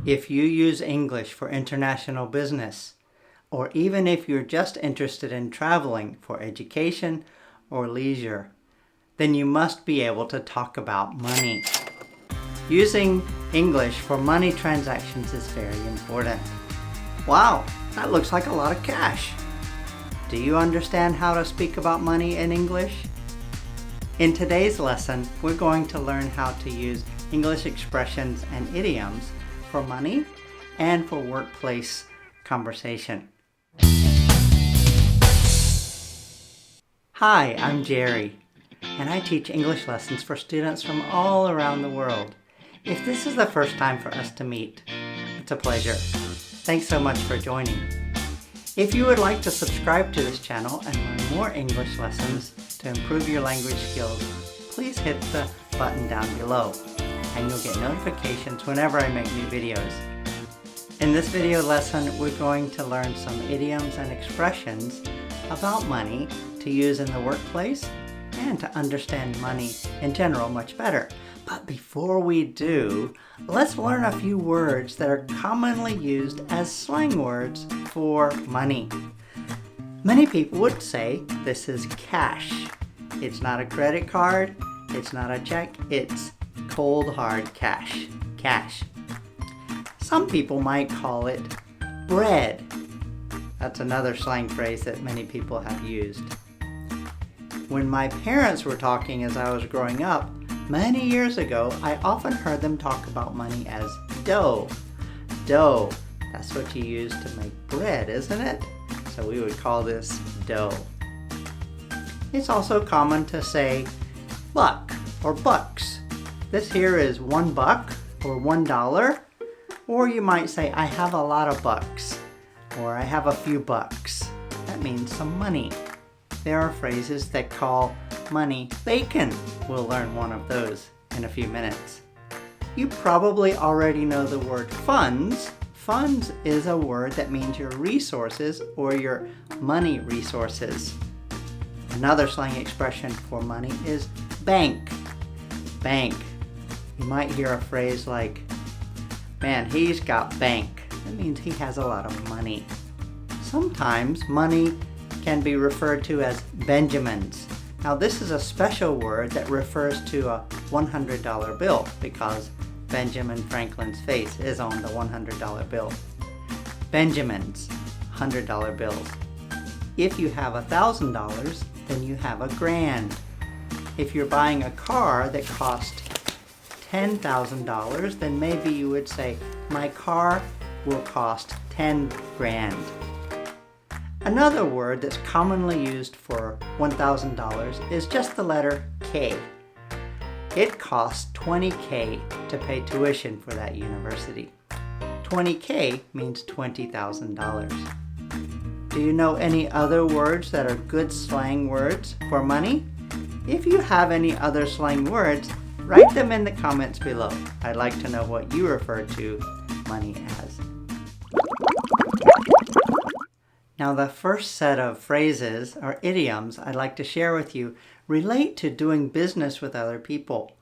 If you use English for international business, or even if you're just interested in traveling for education or leisure, then you must be able to talk about money. Using English for money transactions is very important. Wow, that looks like a lot of cash. Do you understand how to speak about money in English? In today's lesson, we're going to learn how to use English expressions and idioms for money and for workplace conversation. Hi, I'm Jerry, and I teach English lessons for students from all around the world. If this is the first time for us to meet, it's a pleasure. Thanks so much for joining. If you would like to subscribe to this channel and learn more English lessons to improve your language skills, please hit the button down below, and you'll get notifications whenever I make new videos. In this video lesson, we're going to learn some idioms and expressions about money to use in the workplace and to understand money in general much better. But before we do, let's learn a few words that are commonly used as slang words for money. Many people would say this is cash. It's not a credit card, it's not a check, it's cold hard cash. Cash. Some people might call it bread. That's another slang phrase that many people have used. When my parents were talking as I was growing up, many years ago, I often heard them talk about money as dough. Dough. That's what you use to make bread, isn't it? So we would call this dough. It's also common to say buck or bucks. This here is $1 or $1. Or you might say, I have a lot of bucks, or I have a few bucks. That means some money. There are phrases that call money bacon. We'll learn one of those in a few minutes. You probably already know the word funds. Funds is a word that means your resources or your money resources. Another slang expression for money is bank. Bank. You might hear a phrase like, man, he's got bank. That means he has a lot of money. Sometimes money can be referred to as Benjamins. Now this is a special word that refers to a $100 bill because Benjamin Franklin's face is on the $100 bill. Benjamins, $100 bills. If you have $1,000, then you have a grand. If you're buying a car that costs $10,000, then maybe you would say, my car will cost 10 grand. Another word that's commonly used for $1,000 is just the letter K. It costs $20K to pay tuition for that university. $20K means $20,000. Do you know any other words that are good slang words for money? If you have any other slang words, write them in the comments below. I'd like to know what you refer to money as. Now the first set of phrases or idioms I'd like to share with you relate to doing business with other people.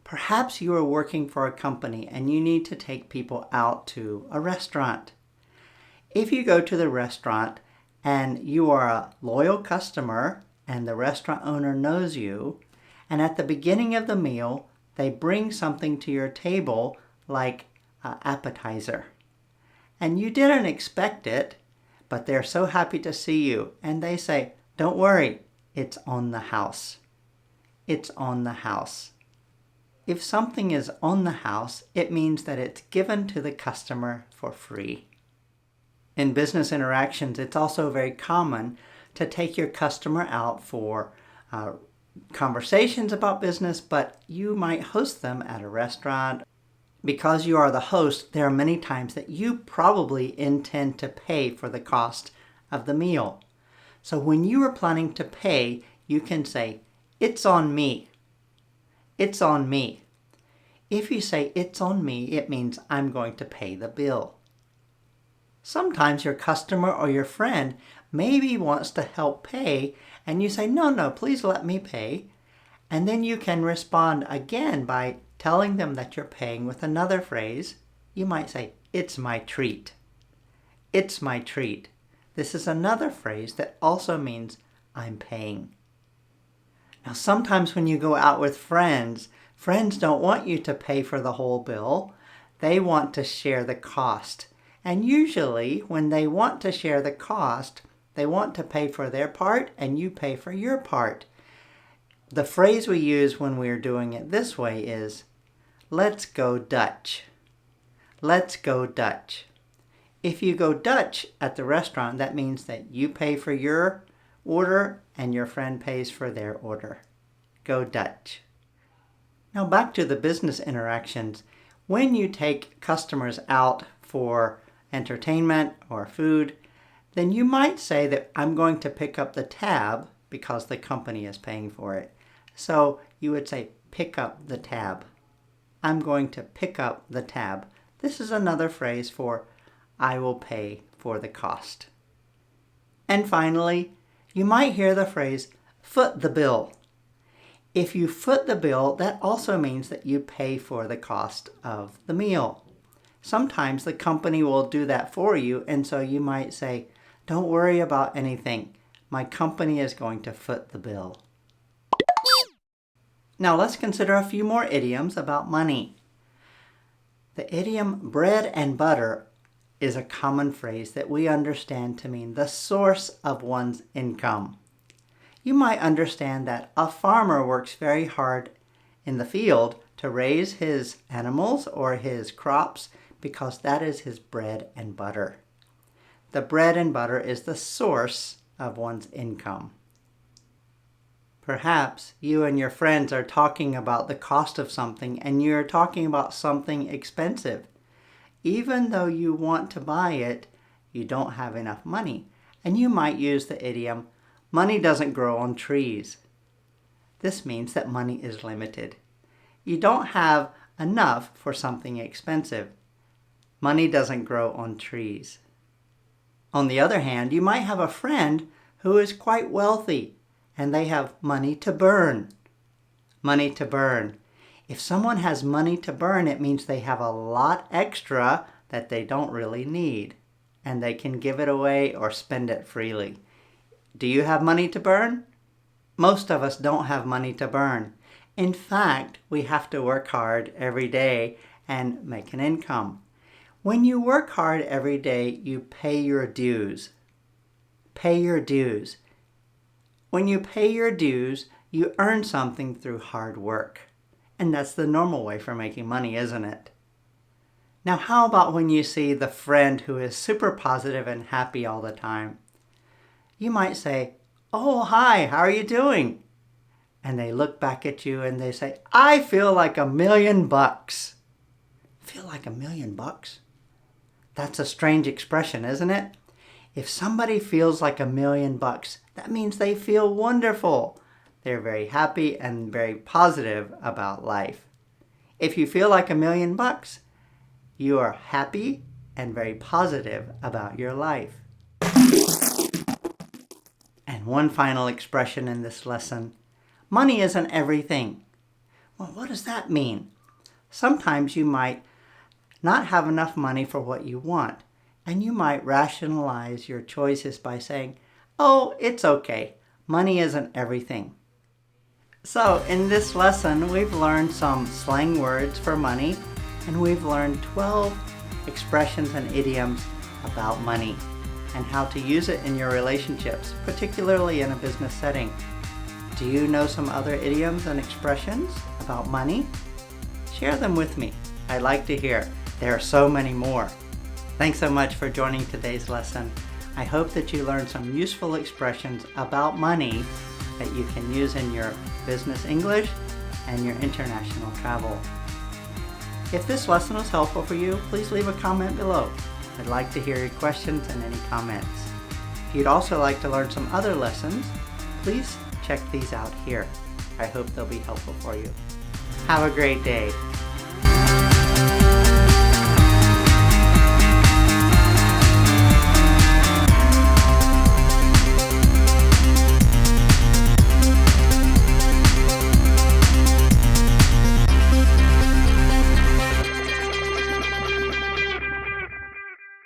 Perhaps you are working for a company and you need to take people out to a restaurant. If you go to the restaurant and you are a loyal customer and the restaurant owner knows you, and at the beginning of the meal, they bring something to your table like an appetizer. And you didn't expect it, but they're so happy to see you. And they say, don't worry, it's on the house. It's on the house. If something is on the house, it means that it's given to the customer for free. In business interactions, it's also very common to take your customer out for conversations about business, but you might host them at a restaurant. Because you are the host, there are many times that you probably intend to pay for the cost of the meal. So when you are planning to pay, you can say, it's on me. It's on me. If you say, it's on me, it means I'm going to pay the bill. Sometimes your customer or your friend maybe wants to help pay, and you say, no, please let me pay. And then you can respond again by telling them that you're paying with another phrase, you might say, it's my treat. It's my treat. This is another phrase that also means I'm paying. Now, sometimes when you go out with friends don't want you to pay for the whole bill. They want to share the cost. And usually, when they want to share the cost, they want to pay for their part and you pay for your part. The phrase we use when we're doing it this way is, let's go Dutch. Let's go Dutch. If you go Dutch at the restaurant, that means that you pay for your order and your friend pays for their order. Go Dutch. Now back to the business interactions. When you take customers out for entertainment or food, then you might say that I'm going to pick up the tab because the company is paying for it. So you would say pick up the tab. I'm going to pick up the tab. This is another phrase for I will pay for the cost. And finally, you might hear the phrase foot the bill. If you foot the bill, that also means that you pay for the cost of the meal. Sometimes the company will do that for you, and so you might say, don't worry about anything. My company is going to foot the bill. Now let's consider a few more idioms about money. The idiom bread and butter is a common phrase that we understand to mean the source of one's income. You might understand that a farmer works very hard in the field to raise his animals or his crops because that is his bread and butter. The bread and butter is the source of one's income. Perhaps you and your friends are talking about the cost of something and you're talking about something expensive. Even though you want to buy it, you don't have enough money. And you might use the idiom, money doesn't grow on trees. This means that money is limited. You don't have enough for something expensive. Money doesn't grow on trees. On the other hand, you might have a friend who is quite wealthy and they have money to burn. Money to burn. If someone has money to burn, it means they have a lot extra that they don't really need, and they can give it away or spend it freely. Do you have money to burn? Most of us don't have money to burn. In fact, we have to work hard every day and make an income. When you work hard every day, you pay your dues. Pay your dues. When you pay your dues, you earn something through hard work. And that's the normal way for making money, isn't it? Now, how about when you see the friend who is super positive and happy all the time? You might say, oh, hi, how are you doing? And they look back at you and they say, I feel like $1,000,000. Feel like $1,000,000? That's a strange expression, isn't it? If somebody feels like $1,000,000, that means they feel wonderful. They're very happy and very positive about life. If you feel like $1,000,000, you are happy and very positive about your life. And one final expression in this lesson. Money isn't everything. Well, what does that mean? Sometimes you might not have enough money for what you want, and you might rationalize your choices by saying, oh, it's okay. Money isn't everything. So in this lesson, we've learned some slang words for money, and we've learned 12 expressions and idioms about money and how to use it in your relationships, particularly in a business setting. Do you know some other idioms and expressions about money? Share them with me. I'd like to hear. There are so many more. Thanks so much for joining today's lesson. I hope that you learned some useful expressions about money that you can use in your business English and your international travel. If this lesson was helpful for you, please leave a comment below. I'd like to hear your questions and any comments. If you'd also like to learn some other lessons, please check these out here. I hope they'll be helpful for you. Have a great day.